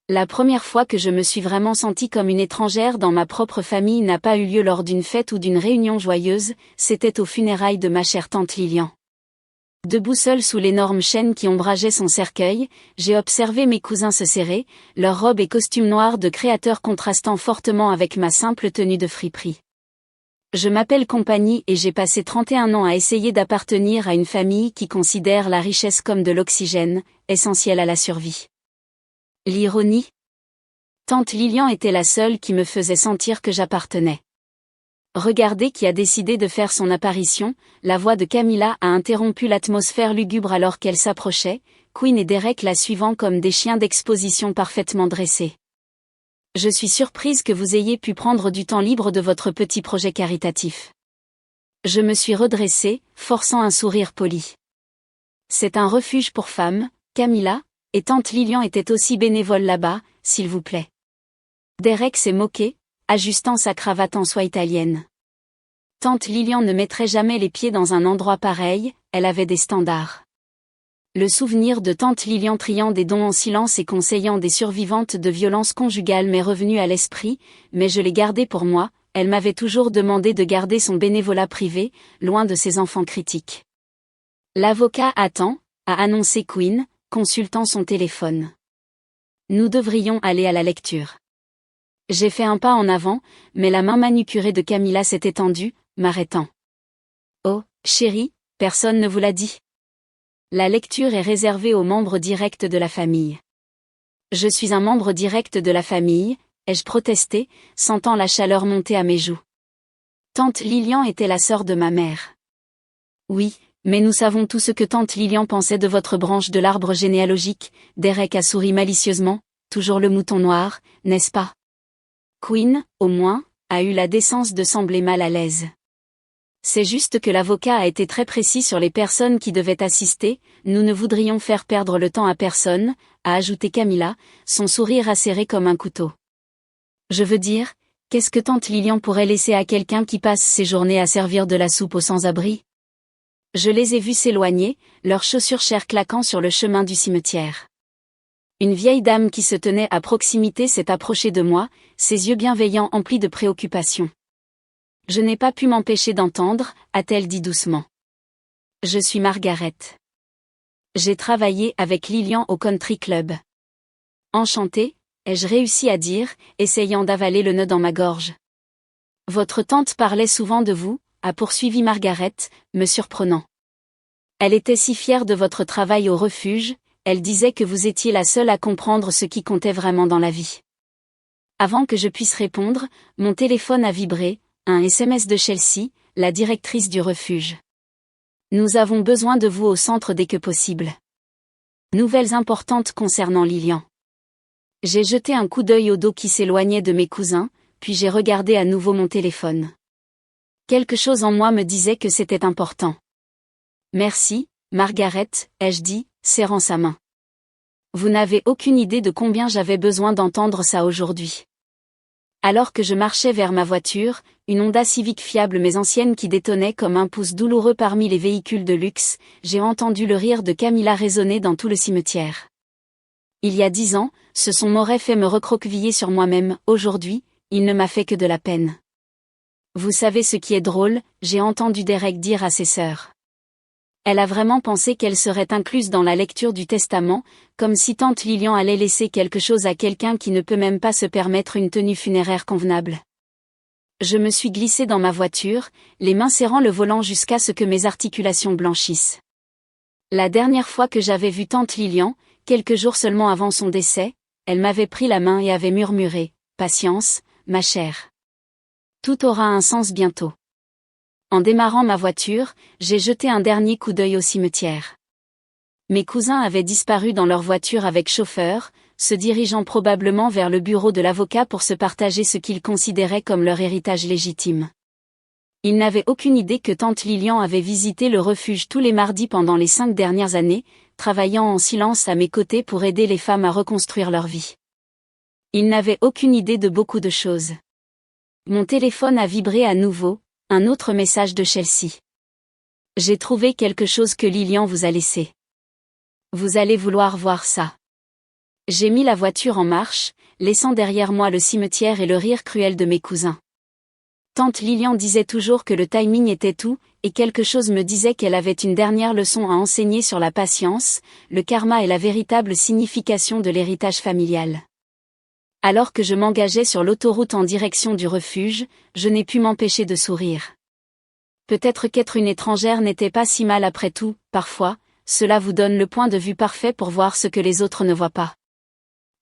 La première fois que je me suis vraiment sentie comme une étrangère dans ma propre famille n'a pas eu lieu lors d'une fête ou d'une réunion joyeuse, c'était aux funérailles de ma chère tante Lilian. Debout seule sous l'énorme chêne qui ombrageait son cercueil, j'ai observé mes cousins se serrer, leurs robes et costumes noirs de créateurs contrastant fortement avec ma simple tenue de friperie. Je m'appelle Compagnie et j'ai passé 31 ans à essayer d'appartenir à une famille qui considère la richesse comme de l'oxygène, essentiel à la survie. L'ironie ? Tante Lilian était la seule qui me faisait sentir que j'appartenais. Regardez qui a décidé de faire son apparition, la voix de Camilla a interrompu l'atmosphère lugubre alors qu'elle s'approchait, Queen et Derek la suivant comme des chiens d'exposition parfaitement dressés. Je suis surprise que vous ayez pu prendre du temps libre de votre petit projet caritatif. Je me suis redressée, forçant un sourire poli. C'est un refuge pour femmes, Camilla, et tante Lilian était aussi bénévole là-bas, s'il vous plaît. Derek s'est moqué, ajustant sa cravate en soie italienne. Tante Lilian ne mettrait jamais les pieds dans un endroit pareil, elle avait des standards. Le souvenir de tante Lilian triant des dons en silence et conseillant des survivantes de violences conjugales m'est revenu à l'esprit, mais je l'ai gardé pour moi, elle m'avait toujours demandé de garder son bénévolat privé, loin de ses enfants critiques. L'avocat attend, a annoncé Queen, consultant son téléphone. Nous devrions aller à la lecture. J'ai fait un pas en avant, mais la main manucurée de Camilla s'est étendue, m'arrêtant. Oh, chérie, personne ne vous l'a dit. La lecture est réservée aux membres directs de la famille. Je suis un membre direct de la famille, ai-je protesté, sentant la chaleur monter à mes joues. Tante Lilian était la sœur de ma mère. Oui, mais nous savons tout ce que tante Lilian pensait de votre branche de l'arbre généalogique, Derek a souri malicieusement, toujours le mouton noir, n'est-ce pas? Queen, au moins, a eu la décence de sembler mal à l'aise. C'est juste que l'avocat a été très précis sur les personnes qui devaient assister, nous ne voudrions faire perdre le temps à personne, a ajouté Camilla, son sourire acéré comme un couteau. Je veux dire, qu'est-ce que tante Lilian pourrait laisser à quelqu'un qui passe ses journées à servir de la soupe aux sans-abri? Je les ai vus s'éloigner, leurs chaussures chères claquant sur le chemin du cimetière. Une vieille dame qui se tenait à proximité s'est approchée de moi, ses yeux bienveillants emplis de préoccupation. Je n'ai pas pu m'empêcher d'entendre, a-t-elle dit doucement. Je suis Margaret. J'ai travaillé avec Lilian au country club. Enchantée, ai-je réussi à dire, essayant d'avaler le nœud dans ma gorge. Votre tante parlait souvent de vous, a poursuivi Margaret, me surprenant. Elle était si fière de votre travail au refuge, elle disait que vous étiez la seule à comprendre ce qui comptait vraiment dans la vie. Avant que je puisse répondre, mon téléphone a vibré, un SMS de Chelsea, la directrice du refuge. Nous avons besoin de vous au centre dès que possible. Nouvelles importantes concernant Lilian. J'ai jeté un coup d'œil au dos qui s'éloignait de mes cousins, puis j'ai regardé à nouveau mon téléphone. Quelque chose en moi me disait que c'était important. Merci, Margaret, ai-je dit, serrant sa main. Vous n'avez aucune idée de combien j'avais besoin d'entendre ça aujourd'hui. Alors que je marchais vers ma voiture, une Honda Civic fiable mais ancienne qui détonnait comme un pouce douloureux parmi les véhicules de luxe, j'ai entendu le rire de Camilla résonner dans tout le cimetière. Il y a 10 ans, ce son m'aurait fait me recroqueviller sur moi-même, aujourd'hui, il ne m'a fait que de la peine. Vous savez ce qui est drôle, j'ai entendu Derek dire à ses sœurs. Elle a vraiment pensé qu'elle serait incluse dans la lecture du testament, comme si tante Lilian allait laisser quelque chose à quelqu'un qui ne peut même pas se permettre une tenue funéraire convenable. Je me suis glissée dans ma voiture, les mains serrant le volant jusqu'à ce que mes articulations blanchissent. La dernière fois que j'avais vu tante Lilian, quelques jours seulement avant son décès, elle m'avait pris la main et avait murmuré « Patience, ma chère. Tout aura un sens bientôt. » En démarrant ma voiture, j'ai jeté un dernier coup d'œil au cimetière. Mes cousins avaient disparu dans leur voiture avec chauffeur, se dirigeant probablement vers le bureau de l'avocat pour se partager ce qu'ils considéraient comme leur héritage légitime. Ils n'avaient aucune idée que tante Lilian avait visité le refuge tous les mardis pendant les 5 dernières années, travaillant en silence à mes côtés pour aider les femmes à reconstruire leur vie. Ils n'avaient aucune idée de beaucoup de choses. Mon téléphone a vibré à nouveau, un autre message de Chelsea. J'ai trouvé quelque chose que Lilian vous a laissé. Vous allez vouloir voir ça. J'ai mis la voiture en marche, laissant derrière moi le cimetière et le rire cruel de mes cousins. Tante Lilian disait toujours que le timing était tout, et quelque chose me disait qu'elle avait une dernière leçon à enseigner sur la patience, le karma et la véritable signification de l'héritage familial. Alors que je m'engageais sur l'autoroute en direction du refuge, je n'ai pu m'empêcher de sourire. Peut-être qu'être une étrangère n'était pas si mal après tout, parfois, cela vous donne le point de vue parfait pour voir ce que les autres ne voient pas.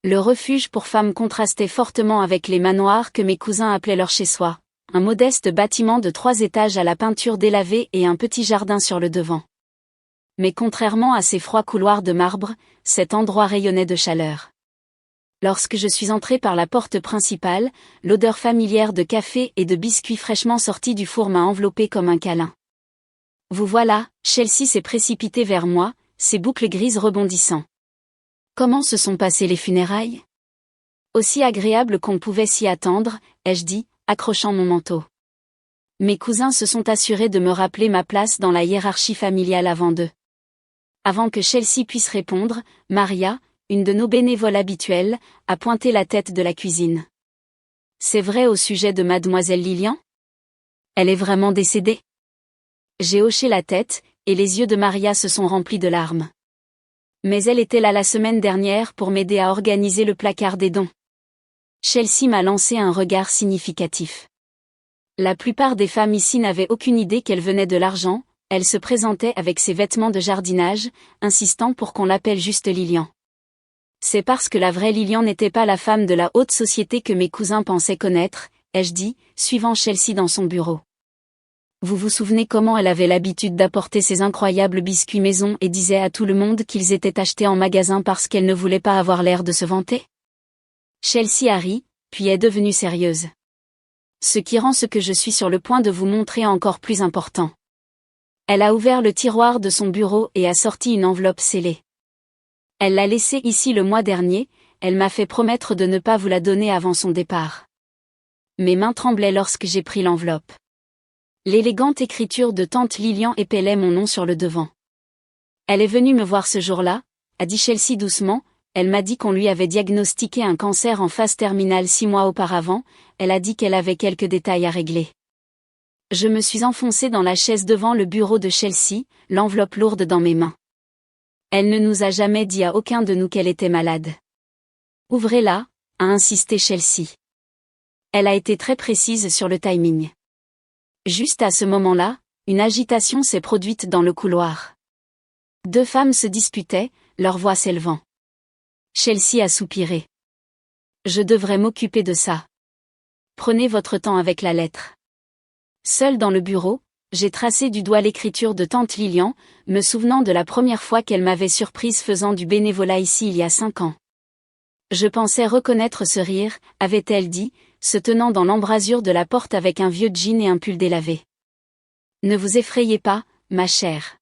Le refuge pour femmes contrastait fortement avec les manoirs que mes cousins appelaient leur chez-soi. Un modeste bâtiment de 3 étages à la peinture délavée et un petit jardin sur le devant. Mais contrairement à ces froids couloirs de marbre, cet endroit rayonnait de chaleur. Lorsque je suis entrée par la porte principale, l'odeur familière de café et de biscuits fraîchement sortis du four m'a enveloppée comme un câlin. Vous voilà, Chelsea s'est précipitée vers moi, ses boucles grises rebondissant. Comment se sont passées les funérailles? Aussi agréable qu'on pouvait s'y attendre, ai-je dit, accrochant mon manteau. Mes cousins se sont assurés de me rappeler ma place dans la hiérarchie familiale avant d'eux. Avant que Chelsea puisse répondre, Maria, une de nos bénévoles habituelles, a pointé la tête de la cuisine. C'est vrai au sujet de mademoiselle Lilian? Elle est vraiment décédée? J'ai hoché la tête, et les yeux de Maria se sont remplis de larmes. Mais elle était là la semaine dernière pour m'aider à organiser le placard des dons. Chelsea m'a lancé un regard significatif. La plupart des femmes ici n'avaient aucune idée qu'elle venait de l'argent, elle se présentait avec ses vêtements de jardinage, insistant pour qu'on l'appelle juste Lilian. C'est parce que la vraie Lilian n'était pas la femme de la haute société que mes cousins pensaient connaître, ai-je dit, suivant Chelsea dans son bureau. Vous vous souvenez comment elle avait l'habitude d'apporter ces incroyables biscuits maison et disait à tout le monde qu'ils étaient achetés en magasin parce qu'elle ne voulait pas avoir l'air de se vanter? Chelsea a ri, puis est devenue sérieuse. Ce qui rend ce que je suis sur le point de vous montrer encore plus important. Elle a ouvert le tiroir de son bureau et a sorti une enveloppe scellée. Elle l'a laissée ici le mois dernier, elle m'a fait promettre de ne pas vous la donner avant son départ. Mes mains tremblaient lorsque j'ai pris l'enveloppe. L'élégante écriture de tante Lilian épellait mon nom sur le devant. Elle est venue me voir ce jour-là, a dit Chelsea doucement. Elle m'a dit qu'on lui avait diagnostiqué un cancer en phase terminale 6 mois auparavant, elle a dit qu'elle avait quelques détails à régler. Je me suis enfoncée dans la chaise devant le bureau de Chelsea, l'enveloppe lourde dans mes mains. Elle ne nous a jamais dit à aucun de nous qu'elle était malade. Ouvrez-la, a insisté Chelsea. Elle a été très précise sur le timing. Juste à ce moment-là, une agitation s'est produite dans le couloir. 2 femmes se disputaient, leur voix s'élevant. Chelsea a soupiré. Je devrais m'occuper de ça. Prenez votre temps avec la lettre. Seule dans le bureau, j'ai tracé du doigt l'écriture de tante Lilian, me souvenant de la première fois qu'elle m'avait surprise faisant du bénévolat ici il y a 5 ans. Je pensais reconnaître ce rire, avait-elle dit, se tenant dans l'embrasure de la porte avec un vieux jean et un pull délavé. Ne vous effrayez pas, ma chère.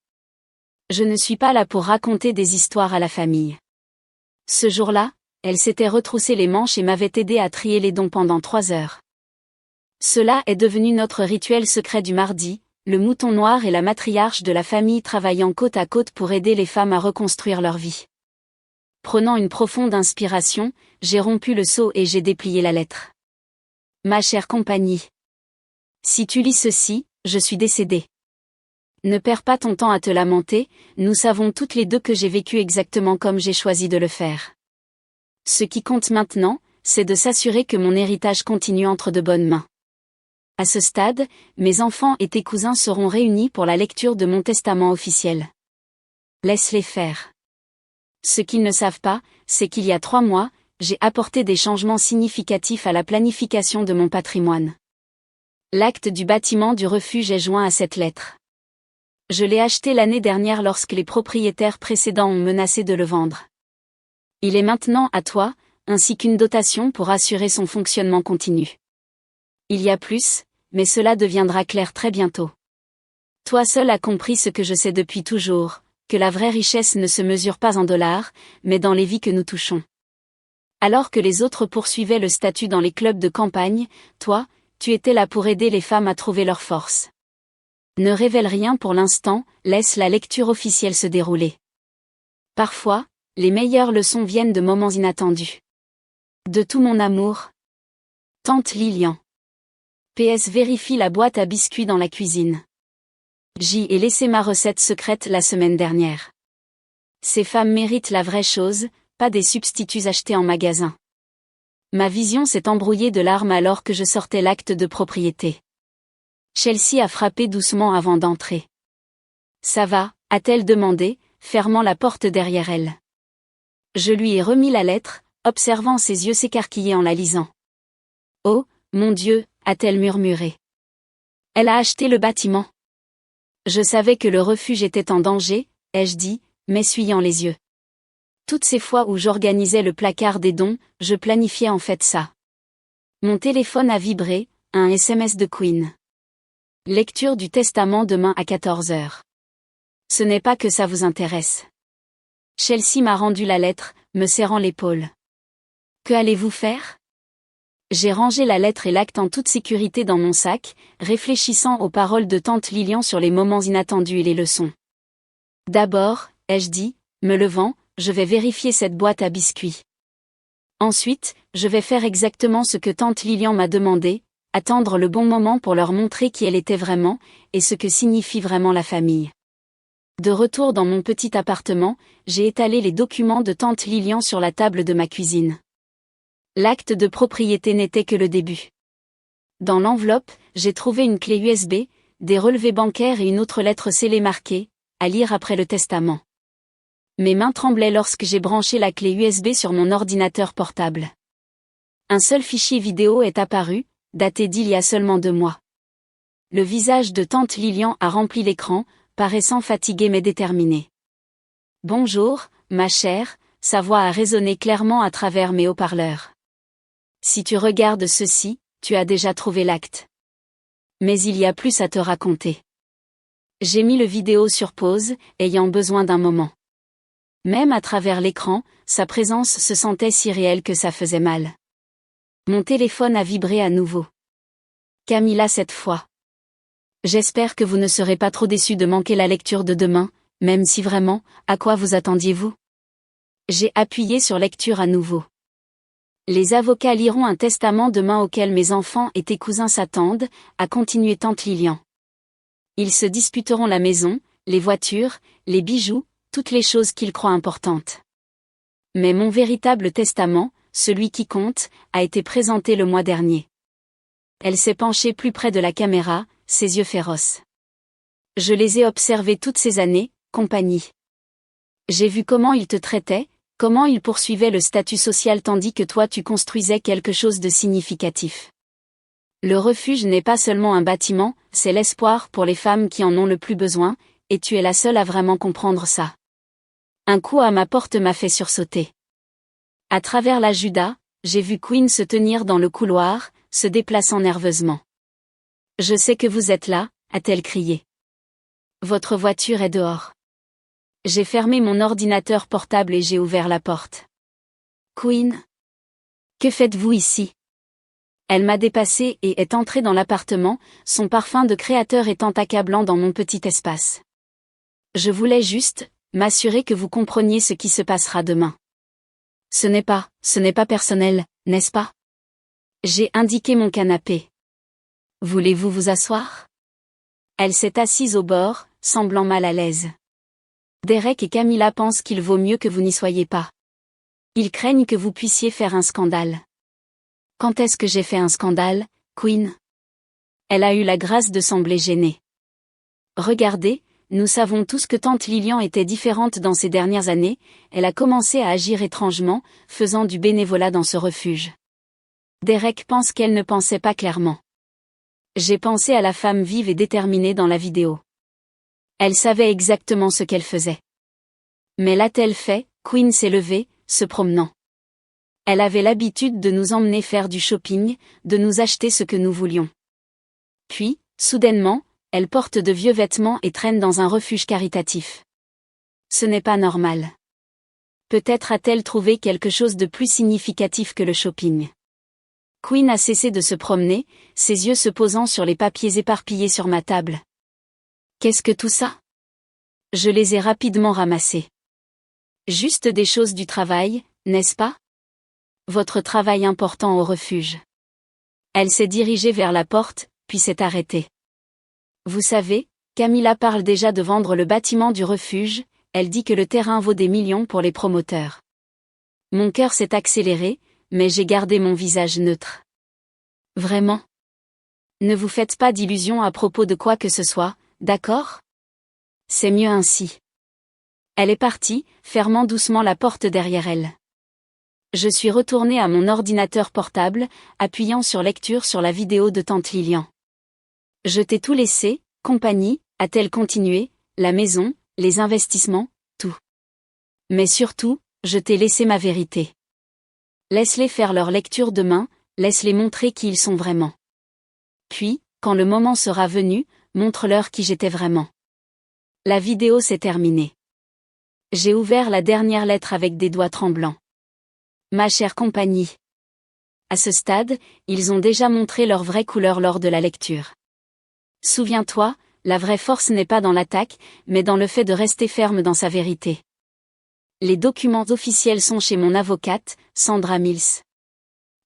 Je ne suis pas là pour raconter des histoires à la famille. Ce jour-là, elle s'était retroussé les manches et m'avait aidé à trier les dons pendant 3 heures. Cela est devenu notre rituel secret du mardi, le mouton noir et la matriarche de la famille travaillant côte à côte pour aider les femmes à reconstruire leur vie. Prenant une profonde inspiration, j'ai rompu le seau et j'ai déplié la lettre. Ma chère compagnie. Si tu lis ceci, je suis décédée. Ne perds pas ton temps à te lamenter, nous savons toutes les deux que j'ai vécu exactement comme j'ai choisi de le faire. Ce qui compte maintenant, c'est de s'assurer que mon héritage continue entre de bonnes mains. À ce stade, mes enfants et tes cousins seront réunis pour la lecture de mon testament officiel. Laisse-les faire. Ce qu'ils ne savent pas, c'est qu'il y a 3 mois, j'ai apporté des changements significatifs à la planification de mon patrimoine. L'acte du bâtiment du refuge est joint à cette lettre. Je l'ai acheté l'année dernière lorsque les propriétaires précédents ont menacé de le vendre. Il est maintenant à toi, ainsi qu'une dotation pour assurer son fonctionnement continu. Il y a plus, mais cela deviendra clair très bientôt. Toi seul as compris ce que je sais depuis toujours, que la vraie richesse ne se mesure pas en dollars, mais dans les vies que nous touchons. Alors que les autres poursuivaient le statut dans les clubs de campagne, toi, tu étais là pour aider les femmes à trouver leur force. Ne révèle rien pour l'instant, laisse la lecture officielle se dérouler. Parfois, Les meilleures leçons viennent de moments inattendus. De tout mon amour. Tante Lilian. PS vérifie la boîte à biscuits dans la cuisine. J'y ai laissé ma recette secrète la semaine dernière. Ces femmes méritent la vraie chose, pas des substituts achetés en magasin. Ma vision s'est embrouillée de larmes alors que je sortais l'acte de propriété. Chelsea a frappé doucement avant d'entrer. Ça va, a-t-elle demandé, fermant la porte derrière elle. Je lui ai remis la lettre, observant ses yeux s'écarquiller en la lisant. Oh, mon Dieu, a-t-elle murmuré. Elle a acheté le bâtiment. Je savais que le refuge était en danger, ai-je dit, m'essuyant les yeux. Toutes ces fois où j'organisais le placard des dons, je planifiais en fait ça. Mon téléphone a vibré, un SMS de Queen. Lecture du testament demain à 14 heures. Ce n'est pas que ça vous intéresse. Chelsea m'a rendu la lettre, me serrant l'épaule. Que allez-vous faire? J'ai rangé la lettre et l'acte en toute sécurité dans mon sac, réfléchissant aux paroles de tante Lilian sur les moments inattendus et les leçons. D'abord, ai-je dit, me levant, je vais vérifier cette boîte à biscuits. Ensuite, je vais faire exactement ce que tante Lilian m'a demandé, attendre le bon moment pour leur montrer qui elle était vraiment, et ce que signifie vraiment la famille. De retour dans mon petit appartement, j'ai étalé les documents de tante Lilian sur la table de ma cuisine. L'acte de propriété n'était que le début. Dans l'enveloppe, j'ai trouvé une clé USB, des relevés bancaires et une autre lettre scellée marquée, à lire après le testament. Mes mains tremblaient lorsque j'ai branché la clé USB sur mon ordinateur portable. Un seul fichier vidéo est apparu, daté d'il y a seulement 2 mois. Le visage de tante Lilian a rempli l'écran, paraissant fatigué mais déterminé. Bonjour, ma chère, sa voix a résonné clairement à travers mes haut-parleurs. Si tu regardes ceci, tu as déjà trouvé l'acte. Mais il y a plus à te raconter. J'ai mis le vidéo sur pause, ayant besoin d'un moment. Même à travers l'écran, sa présence se sentait si réelle que ça faisait mal. Mon téléphone a vibré à nouveau. Camilla cette fois. J'espère que vous ne serez pas trop déçus de manquer la lecture de demain, même si vraiment, à quoi vous attendiez-vous? J'ai appuyé sur lecture à nouveau. Les avocats liront un testament demain auquel mes enfants et tes cousins s'attendent, a continué tante Lilian. Ils se disputeront la maison, les voitures, les bijoux, toutes les choses qu'ils croient importantes. Mais mon véritable testament, celui qui compte, a été présenté le mois dernier. Elle s'est penchée plus près de la caméra, ses yeux féroces. Je les ai observés toutes ces années, compagnie. J'ai vu comment ils te traitaient, comment ils poursuivaient le statut social tandis que toi tu construisais quelque chose de significatif. Le refuge n'est pas seulement un bâtiment, c'est l'espoir pour les femmes qui en ont le plus besoin, et tu es la seule à vraiment comprendre ça. Un coup à ma porte m'a fait sursauter. À travers la Judas, j'ai vu Queen se tenir dans le couloir, se déplaçant nerveusement. Je sais que vous êtes là, a-t-elle crié. Votre voiture est dehors. J'ai fermé mon ordinateur portable et j'ai ouvert la porte. Queen? Que faites-vous ici? Elle m'a dépassée et est entrée dans l'appartement, son parfum de créateur étant accablant dans mon petit espace. Je voulais juste m'assurer que vous compreniez ce qui se passera demain. Ce n'est pas personnel, n'est-ce pas? J'ai indiqué mon canapé. Voulez-vous vous asseoir? Elle s'est assise au bord, semblant mal à l'aise. Derek et Camilla pensent qu'il vaut mieux que vous n'y soyez pas. Ils craignent que vous puissiez faire un scandale. Quand est-ce que j'ai fait un scandale, Queen? Elle a eu la grâce de sembler gênée. Regardez, nous savons tous que tante Lilian était différente dans ces dernières années, elle a commencé à agir étrangement, faisant du bénévolat dans ce refuge. Derek pense qu'elle ne pensait pas clairement. J'ai pensé à la femme vive et déterminée dans la vidéo. Elle savait exactement ce qu'elle faisait. Mais l'a-t-elle fait? Queen s'est levée, se promenant. Elle avait l'habitude de nous emmener faire du shopping, de nous acheter ce que nous voulions. Puis, soudainement, elle porte de vieux vêtements et traîne dans un refuge caritatif. Ce n'est pas normal. Peut-être a-t-elle trouvé quelque chose de plus significatif que le shopping. Queen a cessé de se promener, ses yeux se posant sur les papiers éparpillés sur ma table. Qu'est-ce que tout ça? Je les ai rapidement ramassés. Juste des choses du travail, n'est-ce pas? Votre travail important au refuge. Elle s'est dirigée vers la porte, puis s'est arrêtée. Vous savez, Camilla parle déjà de vendre le bâtiment du refuge, elle dit que le terrain vaut des millions pour les promoteurs. Mon cœur s'est accéléré, mais j'ai gardé mon visage neutre. Vraiment? Ne vous faites pas d'illusions à propos de quoi que ce soit, d'accord? C'est mieux ainsi. Elle est partie, fermant doucement la porte derrière elle. Je suis retournée à mon ordinateur portable, appuyant sur lecture sur la vidéo de tante Lilian. Je t'ai tout laissé, compagnie, a-t-elle continué, la maison, les investissements, tout. Mais surtout, je t'ai laissé ma vérité. Laisse-les faire leur lecture demain, laisse-les montrer qui ils sont vraiment. Puis, quand le moment sera venu, montre-leur qui j'étais vraiment. La vidéo s'est terminée. J'ai ouvert la dernière lettre avec des doigts tremblants. Ma chère compagnie. À ce stade, ils ont déjà montré leur vraie couleur lors de la lecture. Souviens-toi, la vraie force n'est pas dans l'attaque, mais dans le fait de rester ferme dans sa vérité. Les documents officiels sont chez mon avocate, Sandra Mills.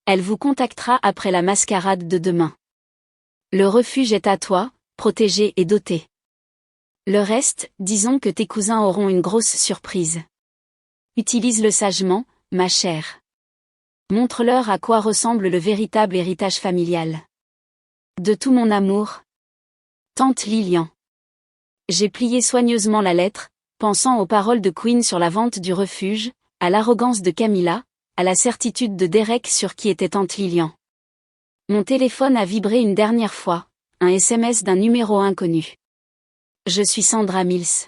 Elle vous contactera après la mascarade de demain. Le refuge est à toi, protégé et doté. Le reste, disons que tes cousins auront une grosse surprise. Utilise-le sagement, ma chère. Montre-leur à quoi ressemble le véritable héritage familial. De tout mon amour. Tante Lilian. J'ai plié soigneusement la lettre, pensant aux paroles de Quinn sur la vente du refuge, à l'arrogance de Camilla, à la certitude de Derek sur qui était tante Lilian. Mon téléphone a vibré une dernière fois, un SMS d'un numéro inconnu. Je suis Sandra Mills.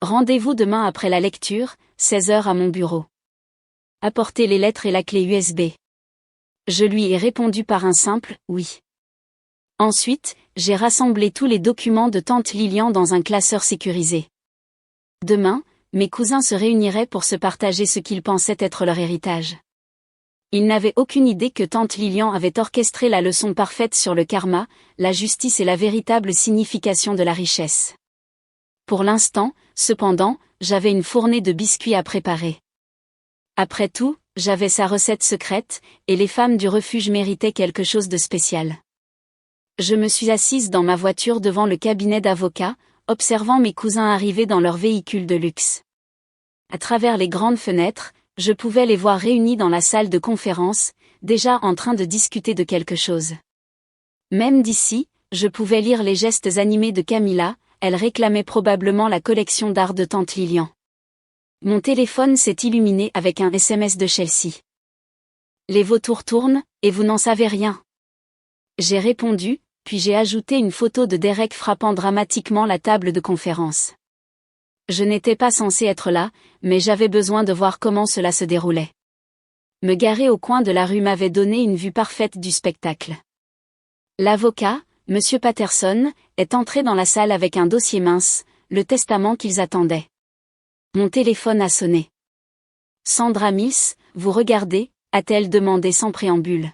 Rendez-vous demain après la lecture, 16h à mon bureau. Apportez les lettres et la clé USB. Je lui ai répondu par un simple « oui ». Ensuite, j'ai rassemblé tous les documents de tante Lilian dans un classeur sécurisé. Demain, mes cousins se réuniraient pour se partager ce qu'ils pensaient être leur héritage. Ils n'avaient aucune idée que tante Lilian avait orchestré la leçon parfaite sur le karma, la justice et la véritable signification de la richesse. Pour l'instant, cependant, j'avais une fournée de biscuits à préparer. Après tout, j'avais sa recette secrète, et les femmes du refuge méritaient quelque chose de spécial. Je me suis assise dans ma voiture devant le cabinet d'avocat, observant mes cousins arriver dans leur véhicule de luxe. À travers les grandes fenêtres, je pouvais les voir réunis dans la salle de conférence, déjà en train de discuter de quelque chose. Même d'ici, je pouvais lire les gestes animés de Camilla, elle réclamait probablement la collection d'art de tante Lilian. Mon téléphone s'est illuminé avec un SMS de Chelsea. Les vautours tournent, et vous n'en savez rien. J'ai répondu, puis j'ai ajouté une photo de Derek frappant dramatiquement la table de conférence. Je n'étais pas censé être là, mais j'avais besoin de voir comment cela se déroulait. Me garer au coin de la rue m'avait donné une vue parfaite du spectacle. L'avocat, Monsieur Patterson, est entré dans la salle avec un dossier mince, le testament qu'ils attendaient. Mon téléphone a sonné. Sandra Mills, vous regardez, a-t-elle demandé sans préambule.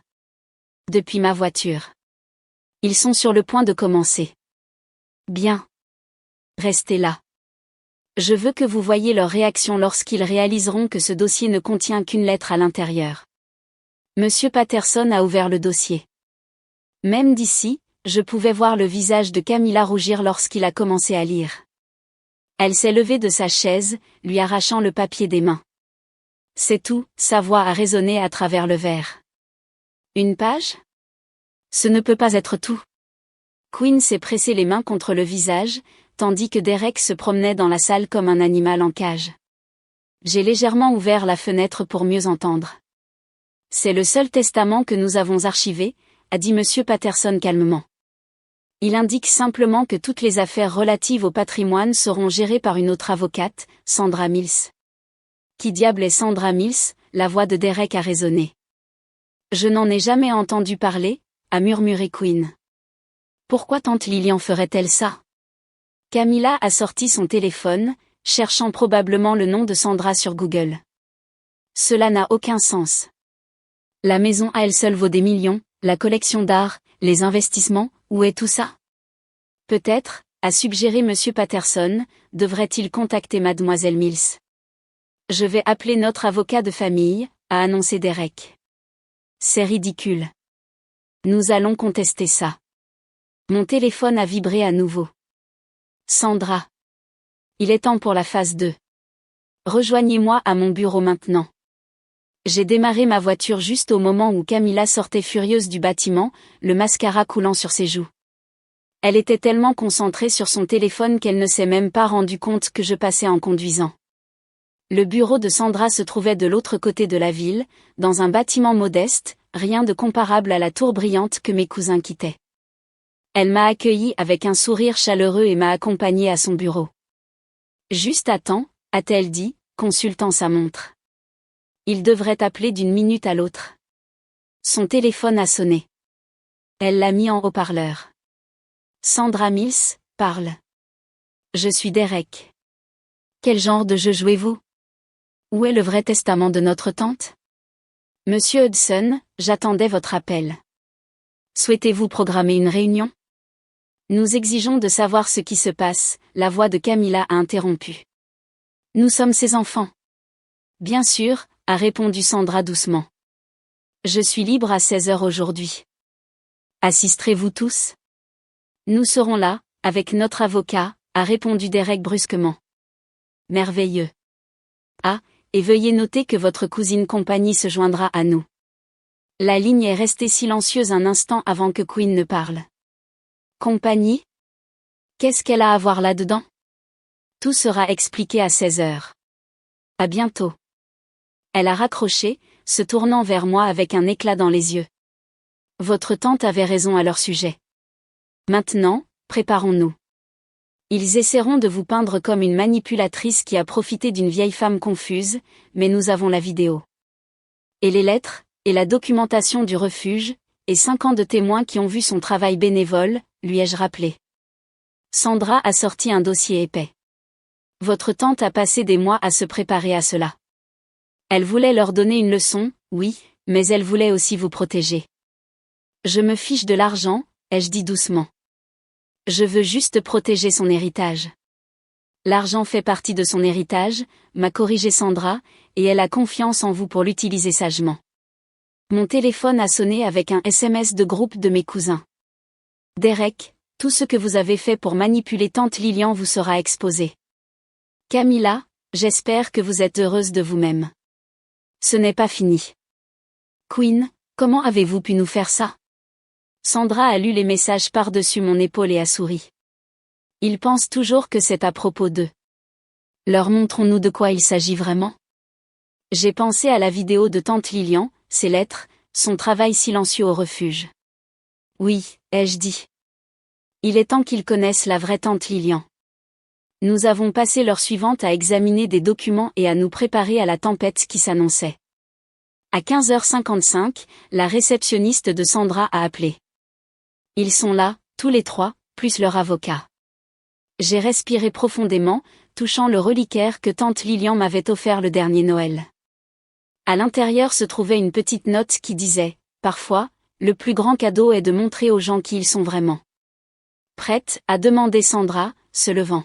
Depuis ma voiture. Ils sont sur le point de commencer. Bien. Restez là. Je veux que vous voyiez leur réaction lorsqu'ils réaliseront que ce dossier ne contient qu'une lettre à l'intérieur. Monsieur Patterson a ouvert le dossier. Même d'ici, je pouvais voir le visage de Camilla rougir lorsqu'il a commencé à lire. Elle s'est levée de sa chaise, lui arrachant le papier des mains. C'est tout, sa voix a résonné à travers le verre. Une page? Ce ne peut pas être tout. Quinn s'est pressé les mains contre le visage, tandis que Derek se promenait dans la salle comme un animal en cage. J'ai légèrement ouvert la fenêtre pour mieux entendre. C'est le seul testament que nous avons archivé, a dit Monsieur Patterson calmement. Il indique simplement que toutes les affaires relatives au patrimoine seront gérées par une autre avocate, Sandra Mills. Qui diable est Sandra Mills? La voix de Derek a résonné. Je n'en ai jamais entendu parler, a murmuré Quinn. Pourquoi tante Lilian ferait-elle ça? Camilla a sorti son téléphone, cherchant probablement le nom de Sandra sur Google. Cela n'a aucun sens. La maison à elle seule vaut des millions, la collection d'art, les investissements, où est tout ça? Peut-être, a suggéré Monsieur Patterson, devrait-il contacter Mademoiselle Mills. Je vais appeler notre avocat de famille, a annoncé Derek. C'est ridicule. Nous allons contester ça. Mon téléphone a vibré à nouveau. Sandra. Il est temps pour la phase 2. Rejoignez-moi à mon bureau maintenant. J'ai démarré ma voiture juste au moment où Camilla sortait furieuse du bâtiment, le mascara coulant sur ses joues. Elle était tellement concentrée sur son téléphone qu'elle ne s'est même pas rendue compte que je passais en conduisant. Le bureau de Sandra se trouvait de l'autre côté de la ville, dans un bâtiment modeste, rien de comparable à la tour brillante que mes cousins quittaient. Elle m'a accueilli avec un sourire chaleureux et m'a accompagné à son bureau. Juste à temps, a-t-elle dit, consultant sa montre. Il devrait appeler d'une minute à l'autre. Son téléphone a sonné. Elle l'a mis en haut-parleur. Sandra Mills, parle. Je suis Derek. Quel genre de jeu jouez-vous? Où est le vrai testament de notre tante? Monsieur Hudson, j'attendais votre appel. Souhaitez-vous programmer une réunion? Nous exigeons de savoir ce qui se passe, la voix de Camilla a interrompu. Nous sommes ses enfants. Bien sûr, a répondu Sandra doucement. Je suis libre à 16h aujourd'hui. Assisterez-vous tous? Nous serons là, avec notre avocat, a répondu Derek brusquement. Merveilleux. Ah, et veuillez noter que votre cousine Compagnie se joindra à nous. La ligne est restée silencieuse un instant avant que Quinn ne parle. Compagnie? Qu'est-ce qu'elle a à voir là-dedans? Tout sera expliqué à 16h. À bientôt. Elle a raccroché, se tournant vers moi avec un éclat dans les yeux. Votre tante avait raison à leur sujet. Maintenant, préparons-nous. Ils essaieront de vous peindre comme une manipulatrice qui a profité d'une vieille femme confuse, mais nous avons la vidéo. Et les lettres, et la documentation du refuge, et 5 ans de témoins qui ont vu son travail bénévole, lui ai-je rappelé. Sandra a sorti un dossier épais. Votre tante a passé des mois à se préparer à cela. Elle voulait leur donner une leçon, oui, mais elle voulait aussi vous protéger. Je me fiche de l'argent, ai-je dit doucement. Je veux juste protéger son héritage. L'argent fait partie de son héritage, m'a corrigé Sandra, et elle a confiance en vous pour l'utiliser sagement. Mon téléphone a sonné avec un SMS de groupe de mes cousins. Derek, tout ce que vous avez fait pour manipuler tante Lilian vous sera exposé. Camilla, j'espère que vous êtes heureuse de vous-même. Ce n'est pas fini. Quinn, comment avez-vous pu nous faire ça? Sandra a lu les messages par-dessus mon épaule et a souri. Ils pensent toujours que c'est à propos d'eux. Leur montrons-nous de quoi il s'agit vraiment? J'ai pensé à la vidéo de tante Lilian, ses lettres, son travail silencieux au refuge. Oui, ai-je dit. Il est temps qu'ils connaissent la vraie tante Lilian. Nous avons passé l'heure suivante à examiner des documents et à nous préparer à la tempête qui s'annonçait. À 15h55, la réceptionniste de Sandra a appelé. Ils sont là, tous les trois, plus leur avocat. J'ai respiré profondément, touchant le reliquaire que tante Lilian m'avait offert le dernier Noël. À l'intérieur se trouvait une petite note qui disait « Parfois, le plus grand cadeau est de montrer aux gens qui ils sont vraiment. » Prête, a demandé Sandra, se levant.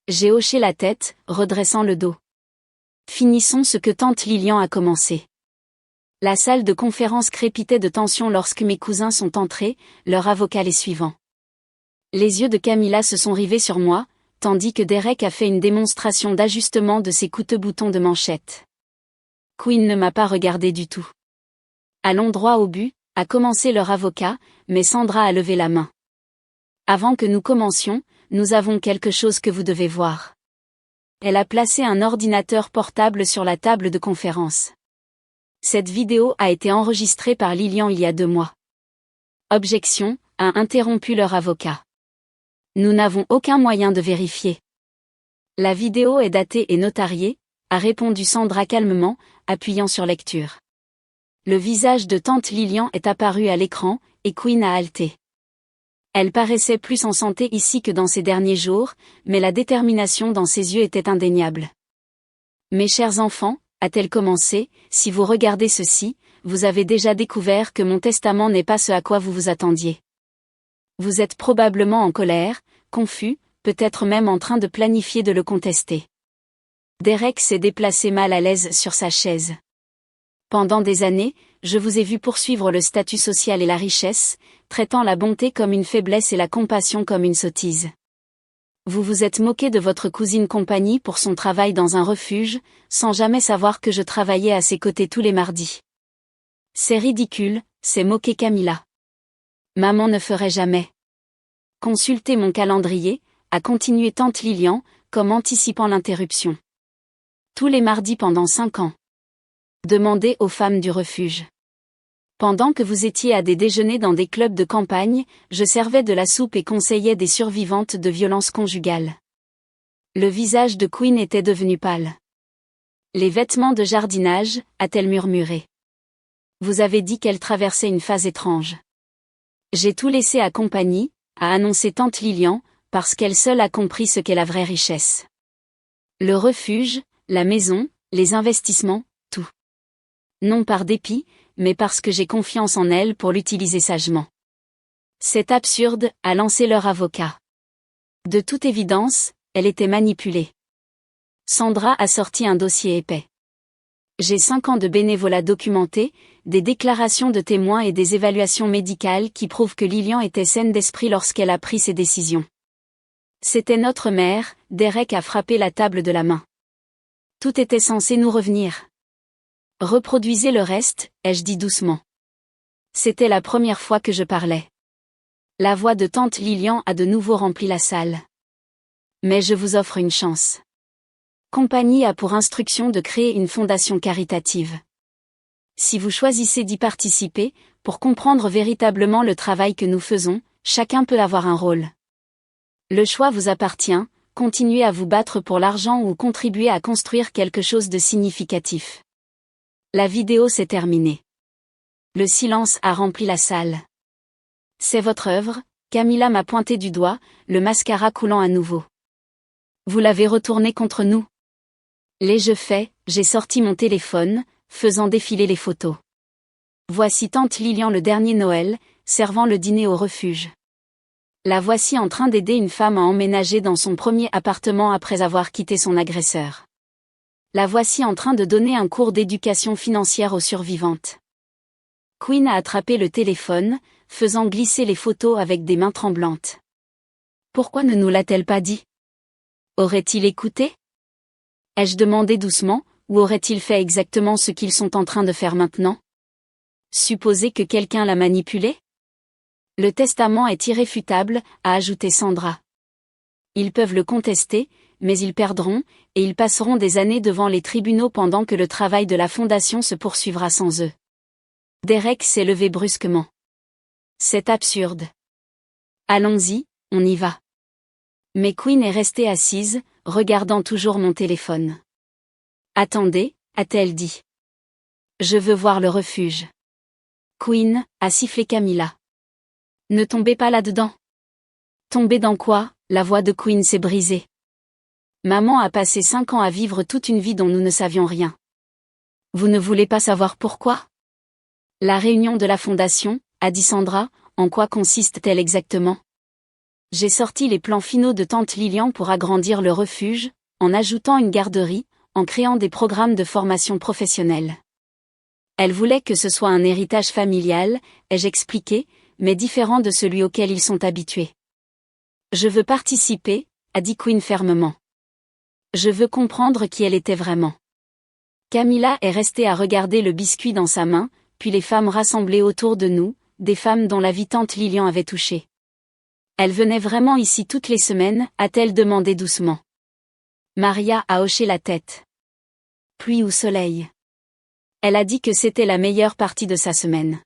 J'ai hoché la tête, redressant le dos. Finissons ce que tante Lilian a commencé. La salle de conférence crépitait de tension lorsque mes cousins sont entrés, leur avocat les suivant. Les yeux de Camilla se sont rivés sur moi, tandis que Derek a fait une démonstration d'ajustement de ses coûteux boutons de manchette. Quinn ne m'a pas regardé du tout. Allons droit au but, a commencé leur avocat, mais Sandra a levé la main. Avant que nous commencions, nous avons quelque chose que vous devez voir. Elle a placé un ordinateur portable sur la table de conférence. Cette vidéo a été enregistrée par Lilian il y a 2 mois. Objection, a interrompu leur avocat. Nous n'avons aucun moyen de vérifier. La vidéo est datée et notariée, a répondu Sandra calmement, appuyant sur lecture. Le visage de tante Lilian est apparu à l'écran, et Quinn a halté. Elle paraissait plus en santé ici que dans ces derniers jours, mais la détermination dans ses yeux était indéniable. Mes chers enfants, a-t-elle commencé, si vous regardez ceci, vous avez déjà découvert que mon testament n'est pas ce à quoi vous vous attendiez. Vous êtes probablement en colère, confus, peut-être même en train de planifier de le contester. Derek s'est déplacé mal à l'aise sur sa chaise. Pendant des années, je vous ai vu poursuivre le statut social et la richesse, traitant la bonté comme une faiblesse et la compassion comme une sottise. Vous vous êtes moqué de votre cousine Compagnie pour son travail dans un refuge, sans jamais savoir que je travaillais à ses côtés tous les mardis. C'est ridicule, s'est moqué Camilla. Maman ne ferait jamais. Consultez mon calendrier, a continué tante Lilian, comme anticipant l'interruption. Tous les mardis pendant 5 ans. Demandez aux femmes du refuge. Pendant que vous étiez à des déjeuners dans des clubs de campagne, je servais de la soupe et conseillais des survivantes de violences conjugales. Le visage de Queen était devenu pâle. Les vêtements de jardinage, a-t-elle murmuré. Vous avez dit qu'elle traversait une phase étrange. J'ai tout laissé à Compagnie, a annoncé tante Lilian, parce qu'elle seule a compris ce qu'est la vraie richesse. Le refuge, la maison, les investissements, tout. Non par dépit, mais parce que j'ai confiance en elle pour l'utiliser sagement. C'est absurde, a lancé leur avocat. De toute évidence, elle était manipulée. Sandra a sorti un dossier épais. J'ai 5 ans de bénévolat documenté, des déclarations de témoins et des évaluations médicales qui prouvent que Lilian était saine d'esprit lorsqu'elle a pris ses décisions. C'était notre mère, Derek a frappé la table de la main. Tout était censé nous revenir. Reproduisez le reste, ai-je dit doucement. C'était la première fois que je parlais. La voix de tante Lilian a de nouveau rempli la salle. Mais je vous offre une chance. Compagnie a pour instruction de créer une fondation caritative. Si vous choisissez d'y participer, pour comprendre véritablement le travail que nous faisons, chacun peut avoir un rôle. Le choix vous appartient, continuez à vous battre pour l'argent ou contribuez à construire quelque chose de significatif. La vidéo s'est terminée. Le silence a rempli la salle. C'est votre œuvre, Camilla m'a pointé du doigt, le mascara coulant à nouveau. Vous l'avez retourné contre nous. L'ai-je fait, j'ai sorti mon téléphone, faisant défiler les photos. Voici tante Lilian le dernier Noël, servant le dîner au refuge. La voici en train d'aider une femme à emménager dans son premier appartement après avoir quitté son agresseur. La voici en train de donner un cours d'éducation financière aux survivantes. Queen a attrapé le téléphone, faisant glisser les photos avec des mains tremblantes. Pourquoi ne nous l'a-t-elle pas dit? Aurait-il écouté? Ai-je demandé doucement, ou aurait-il fait exactement ce qu'ils sont en train de faire maintenant? Supposer que quelqu'un l'a manipulé? Le testament est irréfutable, a ajouté Sandra. Ils peuvent le contester, mais ils perdront, et ils passeront des années devant les tribunaux pendant que le travail de la fondation se poursuivra sans eux. Derek s'est levé brusquement. C'est absurde. Allons-y, on y va. Mais Queen est restée assise, regardant toujours mon téléphone. Attendez, a-t-elle dit. Je veux voir le refuge. Queen, a sifflé Camilla. Ne tombez pas là-dedans. Tomber dans quoi? La voix de Queen s'est brisée. Maman a passé 5 ans à vivre toute une vie dont nous ne savions rien. Vous ne voulez pas savoir pourquoi? La réunion de la fondation, a dit Sandra, en quoi consiste-t-elle exactement? J'ai sorti les plans finaux de tante Lilian pour agrandir le refuge, en ajoutant une garderie, en créant des programmes de formation professionnelle. Elle voulait que ce soit un héritage familial, ai-je expliqué, mais différent de celui auquel ils sont habitués. Je veux participer, a dit Queen fermement. Je veux comprendre qui elle était vraiment. Camilla est restée à regarder le biscuit dans sa main, puis les femmes rassemblées autour de nous, des femmes dont la vie tante Lilian avait touché. Elle venait vraiment ici toutes les semaines, a-t-elle demandé doucement. Maria a hoché la tête. Pluie ou soleil. Elle a dit que c'était la meilleure partie de sa semaine.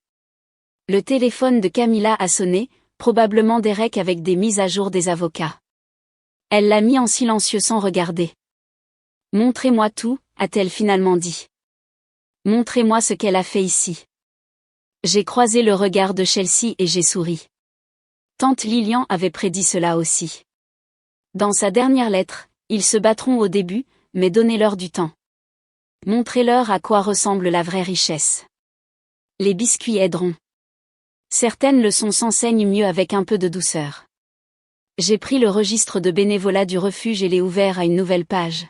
Le téléphone de Camilla a sonné, probablement Derek avec des mises à jour des avocats. Elle l'a mis en silencieux sans regarder. Montrez-moi tout, a-t-elle finalement dit. Montrez-moi ce qu'elle a fait ici. J'ai croisé le regard de Chelsea et j'ai souri. Tante Lilian avait prédit cela aussi. Dans sa dernière lettre, ils se battront au début, mais donnez-leur du temps. Montrez-leur à quoi ressemble la vraie richesse. Les biscuits aideront. Certaines leçons s'enseignent mieux avec un peu de douceur. J'ai pris le registre de bénévolat du refuge et l'ai ouvert à une nouvelle page.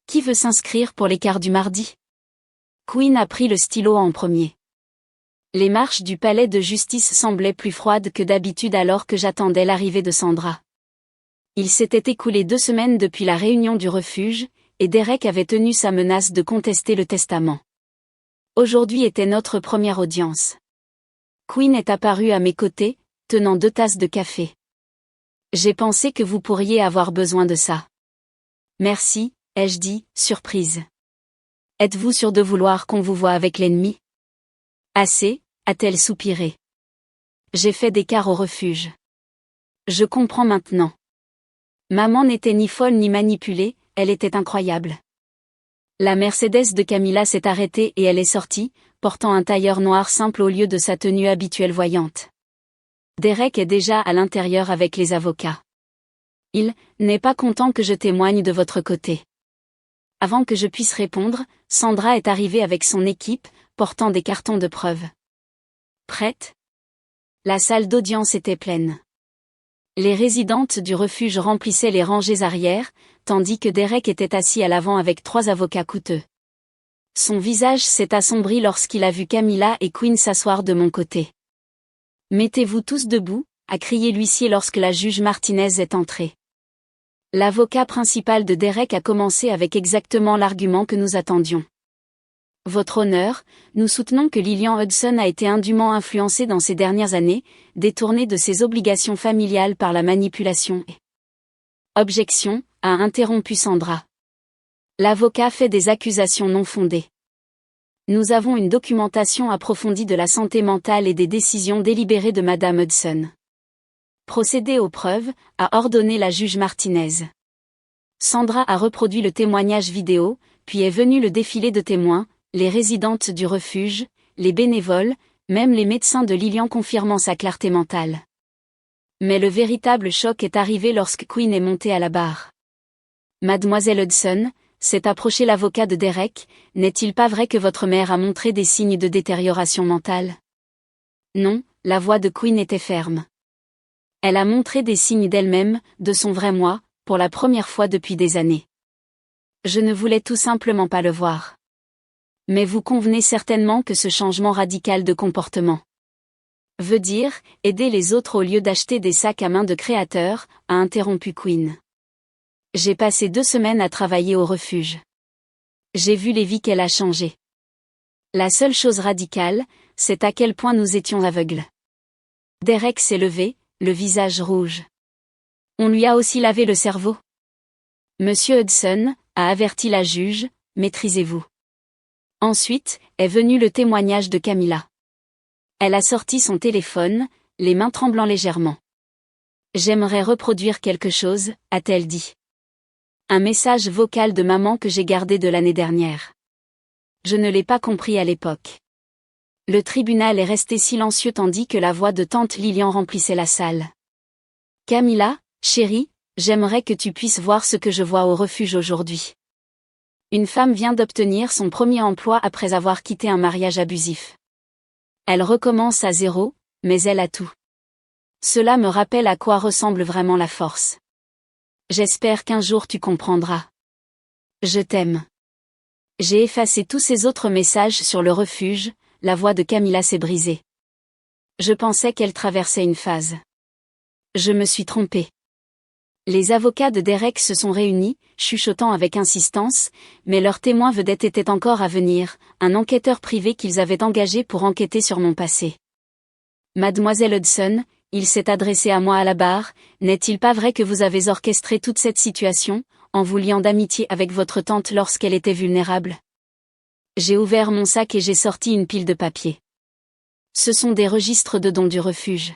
Qui veut s'inscrire pour l'écart du mardi? Quinn a pris le stylo en premier. Les marches du palais de justice semblaient plus froides que d'habitude alors que j'attendais l'arrivée de Sandra. Il s'était écoulé 2 semaines depuis la réunion du refuge, et Derek avait tenu sa menace de contester le testament. Aujourd'hui était notre première audience. Quinn est apparu à mes côtés, tenant 2 tasses de café. J'ai pensé que vous pourriez avoir besoin de ça. Merci, ai-je dit, surprise. Êtes-vous sûr de vouloir qu'on vous voie avec l'ennemi? Assez, a-t-elle soupiré. J'ai fait des quarts au refuge. Je comprends maintenant. Maman n'était ni folle ni manipulée, elle était incroyable. La Mercedes de Camilla s'est arrêtée et elle est sortie, portant un tailleur noir simple au lieu de sa tenue habituelle voyante. Derek est déjà à l'intérieur avec les avocats. Il n'est pas content que je témoigne de votre côté. Avant que je puisse répondre, Sandra est arrivée avec son équipe, portant des cartons de preuves. Prête? La salle d'audience était pleine. Les résidentes du refuge remplissaient les rangées arrière, tandis que Derek était assis à l'avant avec 3 avocats coûteux. Son visage s'est assombri lorsqu'il a vu Camilla et Quinn s'asseoir de mon côté. « Mettez-vous tous debout », a crié l'huissier lorsque la juge Martinez est entrée. L'avocat principal de Derek a commencé avec exactement l'argument que nous attendions. Votre honneur, nous soutenons que Lillian Hudson a été indûment influencée dans ces dernières années, détournée de ses obligations familiales par la manipulation et... Objection, a interrompu Sandra. L'avocat fait des accusations non fondées. Nous avons une documentation approfondie de la santé mentale et des décisions délibérées de Madame Hudson. Procédez aux preuves, a ordonné la juge Martinez. Sandra a reproduit le témoignage vidéo, puis est venu le défilé de témoins, les résidentes du refuge, les bénévoles, même les médecins de Lillian confirmant sa clarté mentale. Mais le véritable choc est arrivé lorsque Quinn est montée à la barre. Mademoiselle Hudson, s'est approché l'avocat de Derek, n'est-il pas vrai que votre mère a montré des signes de détérioration mentale? Non, la voix de Quinn était ferme. Elle a montré des signes d'elle-même, de son vrai moi, pour la première fois depuis des années. Je ne voulais tout simplement pas le voir. Mais vous convenez certainement que ce changement radical de comportement veut dire aider les autres au lieu d'acheter des sacs à main de créateurs, a interrompu Quinn. J'ai passé 2 semaines à travailler au refuge. J'ai vu les vies qu'elle a changées. La seule chose radicale, c'est à quel point nous étions aveugles. Derek s'est levé, le visage rouge. On lui a aussi lavé le cerveau. Monsieur Hudson, a averti la juge, maîtrisez-vous. Ensuite, est venu le témoignage de Camilla. Elle a sorti son téléphone, les mains tremblant légèrement. J'aimerais reproduire quelque chose, a-t-elle dit. Un message vocal de maman que j'ai gardé de l'année dernière. Je ne l'ai pas compris à l'époque. Le tribunal est resté silencieux tandis que la voix de tante Lillian remplissait la salle. Camilla, chérie, j'aimerais que tu puisses voir ce que je vois au refuge aujourd'hui. Une femme vient d'obtenir son premier emploi après avoir quitté un mariage abusif. Elle recommence à zéro, mais elle a tout. Cela me rappelle à quoi ressemble vraiment la force. J'espère qu'un jour tu comprendras. Je t'aime. J'ai effacé tous ces autres messages sur le refuge, la voix de Camilla s'est brisée. Je pensais qu'elle traversait une phase. Je me suis trompée. Les avocats de Derek se sont réunis, chuchotant avec insistance, mais leur témoin vedette était encore à venir, un enquêteur privé qu'ils avaient engagé pour enquêter sur mon passé. Mademoiselle Hudson, il s'est adressé à moi à la barre, n'est-il pas vrai que vous avez orchestré toute cette situation, en vous liant d'amitié avec votre tante lorsqu'elle était vulnérable? J'ai ouvert mon sac et j'ai sorti une pile de papiers. Ce sont des registres de dons du refuge.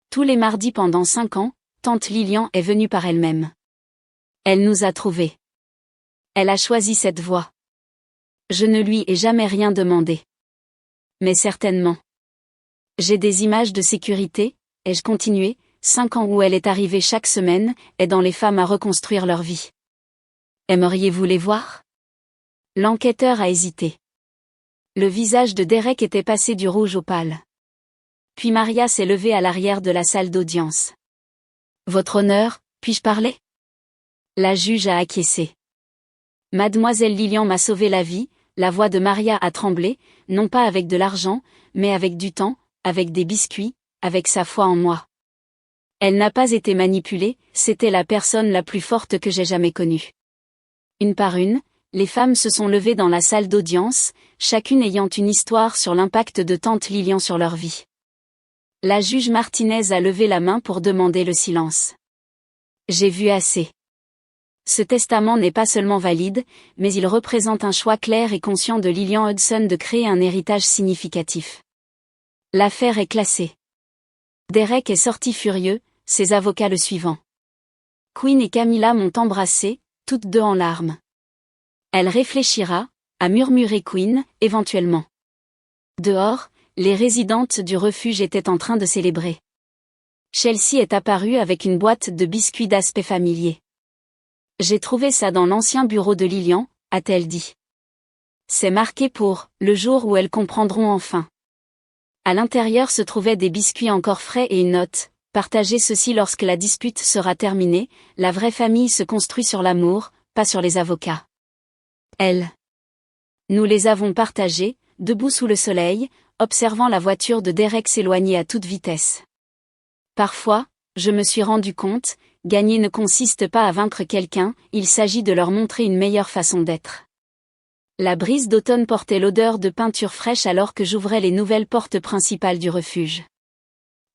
Tous les mardis pendant 5 ans, tante Lillian est venue par elle-même. Elle nous a trouvés. Elle a choisi cette voie. Je ne lui ai jamais rien demandé. Mais certainement. J'ai des images de sécurité, ai-je continué, 5 ans où elle est arrivée chaque semaine, aidant les femmes à reconstruire leur vie. Aimeriez-vous les voir? L'enquêteur a hésité. Le visage de Derek était passé du rouge au pâle. Puis Maria s'est levée à l'arrière de la salle d'audience. Votre honneur, puis-je parler? La juge a acquiescé. Mademoiselle Lilian m'a sauvé la vie, la voix de Maria a tremblé, non pas avec de l'argent, mais avec du temps, avec des biscuits, avec sa foi en moi. Elle n'a pas été manipulée, c'était la personne la plus forte que j'ai jamais connue. Une par une, les femmes se sont levées dans la salle d'audience, chacune ayant une histoire sur l'impact de tante Lilian sur leur vie. La juge Martinez a levé la main pour demander le silence. J'ai vu assez. Ce testament n'est pas seulement valide, mais il représente un choix clair et conscient de Lilian Hudson de créer un héritage significatif. L'affaire est classée. Derek est sorti furieux, ses avocats le suivant. Quinn et Camilla m'ont embrassé, toutes deux en larmes. Elle réfléchira, a murmuré Quinn, éventuellement. Dehors, les résidentes du refuge étaient en train de célébrer. Chelsea est apparue avec une boîte de biscuits d'aspect familier. J'ai trouvé ça dans l'ancien bureau de Lilian, a-t-elle dit. C'est marqué pour « le jour où elles comprendront enfin ». À l'intérieur se trouvaient des biscuits encore frais et une note. Partagez ceci lorsque la dispute sera terminée, la vraie famille se construit sur l'amour, pas sur les avocats. Nous les avons partagés, debout sous le soleil, observant la voiture de Derek s'éloigner à toute vitesse. Parfois, je me suis rendu compte, gagner ne consiste pas à vaincre quelqu'un, il s'agit de leur montrer une meilleure façon d'être. La brise d'automne portait l'odeur de peinture fraîche alors que j'ouvrais les nouvelles portes principales du refuge.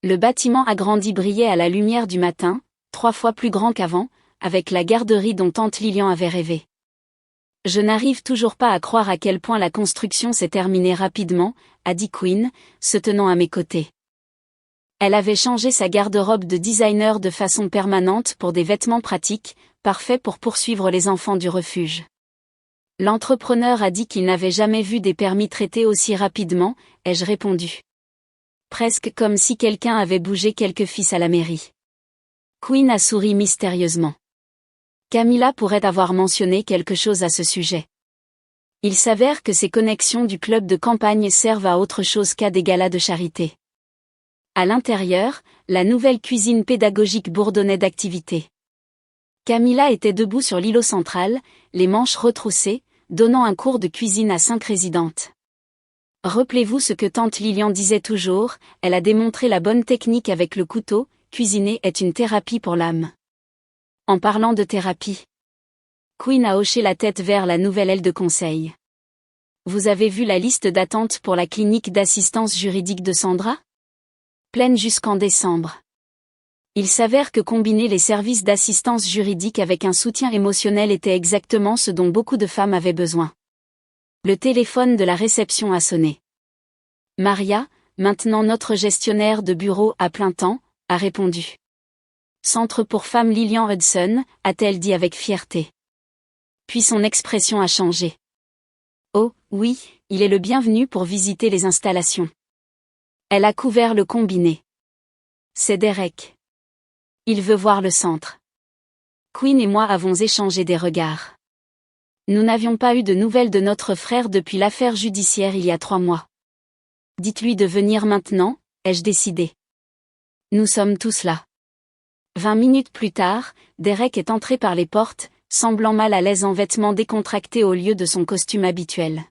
Le bâtiment agrandi brillait à la lumière du matin, 3 fois plus grand qu'avant, avec la garderie dont tante Lilian avait rêvé. Je n'arrive toujours pas à croire à quel point la construction s'est terminée rapidement, a dit Quinn, se tenant à mes côtés. Elle avait changé sa garde-robe de designer de façon permanente pour des vêtements pratiques, parfaits pour poursuivre les enfants du refuge. L'entrepreneur a dit qu'il n'avait jamais vu des permis traités aussi rapidement, ai-je répondu. Presque comme si quelqu'un avait bougé quelques fils à la mairie. Quinn a souri mystérieusement. Camilla pourrait avoir mentionné quelque chose à ce sujet. Il s'avère que ces connexions du club de campagne servent à autre chose qu'à des galas de charité. À l'intérieur, la nouvelle cuisine pédagogique bourdonnait d'activité. Camilla était debout sur l'îlot central, les manches retroussées, donnant un cours de cuisine à 5 résidentes. Rappelez-vous ce que tante Lilian disait toujours, elle a démontré la bonne technique avec le couteau, cuisiner est une thérapie pour l'âme. En parlant de thérapie, Quinn a hoché la tête vers la nouvelle aile de conseil. Vous avez vu la liste d'attente pour la clinique d'assistance juridique de Sandra ? Pleine jusqu'en décembre. Il s'avère que combiner les services d'assistance juridique avec un soutien émotionnel était exactement ce dont beaucoup de femmes avaient besoin. Le téléphone de la réception a sonné. Maria, maintenant notre gestionnaire de bureau à plein temps, a répondu. Centre pour femmes Lilian Hudson, a-t-elle dit avec fierté. Puis son expression a changé. Oh, oui, il est le bienvenu pour visiter les installations. Elle a couvert le combiné. C'est Derek. Il veut voir le centre. Quinn et moi avons échangé des regards. Nous n'avions pas eu de nouvelles de notre frère depuis l'affaire judiciaire il y a 3 mois. Dites-lui de venir maintenant, ai-je décidé. Nous sommes tous là. 20 minutes plus tard, Derek est entré par les portes, semblant mal à l'aise en vêtements décontractés au lieu de son costume habituel.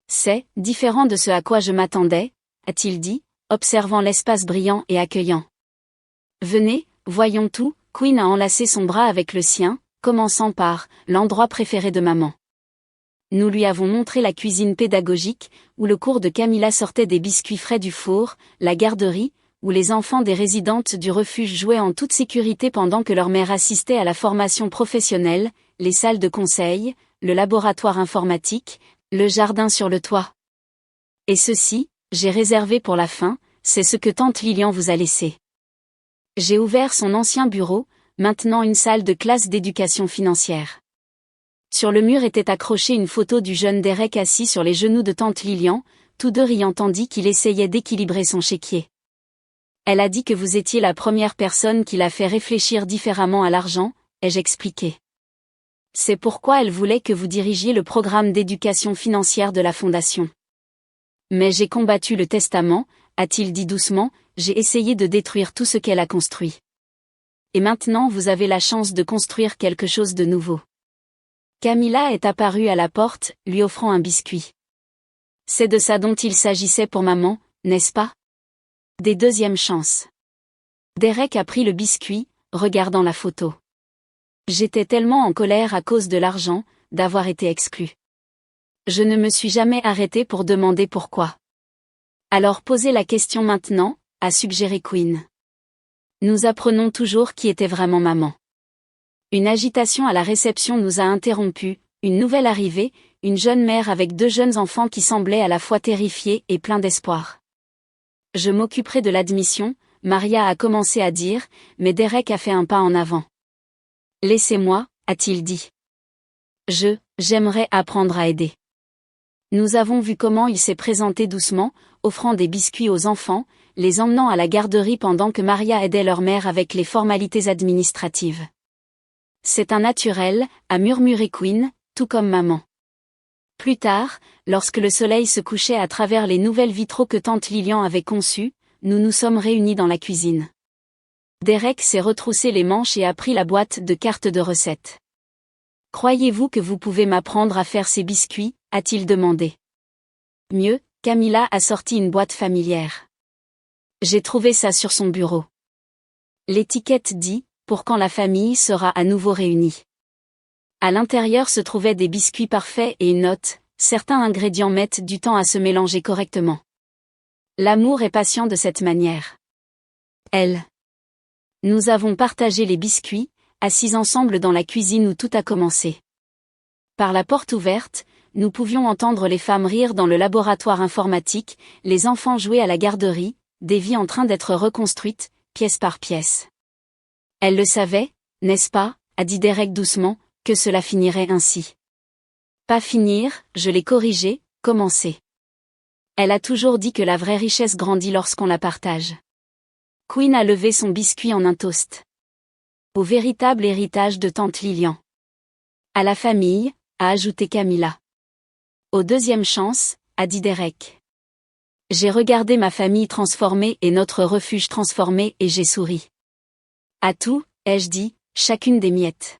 C'est différent de ce à quoi je m'attendais, a-t-il dit, observant l'espace brillant et accueillant. Venez, voyons tout, Quinn a enlacé son bras avec le sien, commençant par « l'endroit préféré de maman ». Nous lui avons montré la cuisine pédagogique, où le cours de Camilla sortait des biscuits frais du four, la garderie, où les enfants des résidentes du refuge jouaient en toute sécurité pendant que leur mère assistait à la formation professionnelle, les salles de conseil, le laboratoire informatique, le jardin sur le toit. Et ceci, j'ai réservé pour la fin, c'est ce que tante Lilian vous a laissé. J'ai ouvert son ancien bureau, maintenant une salle de classe d'éducation financière. Sur le mur était accrochée une photo du jeune Derek assis sur les genoux de tante Lilian, tous deux riant tandis qu'il essayait d'équilibrer son chéquier. Elle a dit que vous étiez la première personne qui l'a fait réfléchir différemment à l'argent, ai-je expliqué. C'est pourquoi elle voulait que vous dirigiez le programme d'éducation financière de la fondation. Mais j'ai combattu le testament, a-t-il dit doucement, j'ai essayé de détruire tout ce qu'elle a construit. Et maintenant vous avez la chance de construire quelque chose de nouveau. Camilla est apparue à la porte, lui offrant un biscuit. C'est de ça dont il s'agissait pour maman, n'est-ce pas? Des deuxièmes chances. Derek a pris le biscuit, regardant la photo. J'étais tellement en colère à cause de l'argent, d'avoir été exclu. Je ne me suis jamais arrêtée pour demander pourquoi. Alors posez la question maintenant, a suggéré Quinn. Nous apprenons toujours qui était vraiment maman. Une agitation à la réception nous a interrompus, une nouvelle arrivée, une jeune mère avec 2 jeunes enfants qui semblaient à la fois terrifiés et pleins d'espoir. Je m'occuperai de l'admission, Maria a commencé à dire, mais Derek a fait un pas en avant. Laissez-moi, a-t-il dit. J'aimerais apprendre à aider. Nous avons vu comment il s'est présenté doucement, offrant des biscuits aux enfants, les emmenant à la garderie pendant que Maria aidait leur mère avec les formalités administratives. C'est un naturel, a murmuré Quinn, tout comme maman. Plus tard, lorsque le soleil se couchait à travers les nouvelles vitraux que tante Lilian avait conçus, nous nous sommes réunis dans la cuisine. Derek s'est retroussé les manches et a pris la boîte de cartes de recettes. « Croyez-vous que vous pouvez m'apprendre à faire ces biscuits ?» a-t-il demandé. Mieux, Camilla a sorti une boîte familière. J'ai trouvé ça sur son bureau. L'étiquette dit « Pour quand la famille sera à nouveau réunie ». À l'intérieur se trouvaient des biscuits parfaits et une note, certains ingrédients mettent du temps à se mélanger correctement. L'amour est patient de cette manière. Nous avons partagé les biscuits, assis ensemble dans la cuisine où tout a commencé. Par la porte ouverte, nous pouvions entendre les femmes rire dans le laboratoire informatique, les enfants jouer à la garderie, des vies en train d'être reconstruites, pièce par pièce. Elle le savait, n'est-ce pas, a dit Derek doucement, que cela finirait ainsi. Pas finir, je l'ai corrigé, commencer. Elle a toujours dit que la vraie richesse grandit lorsqu'on la partage. Quinn a levé son biscuit en un toast. Au véritable héritage de tante Lilian. À la famille, a ajouté Camilla. Aux deuxièmes chances, a dit Derek. J'ai regardé ma famille transformée et notre refuge transformé et j'ai souri. À tout, ai-je dit, chacune des miettes.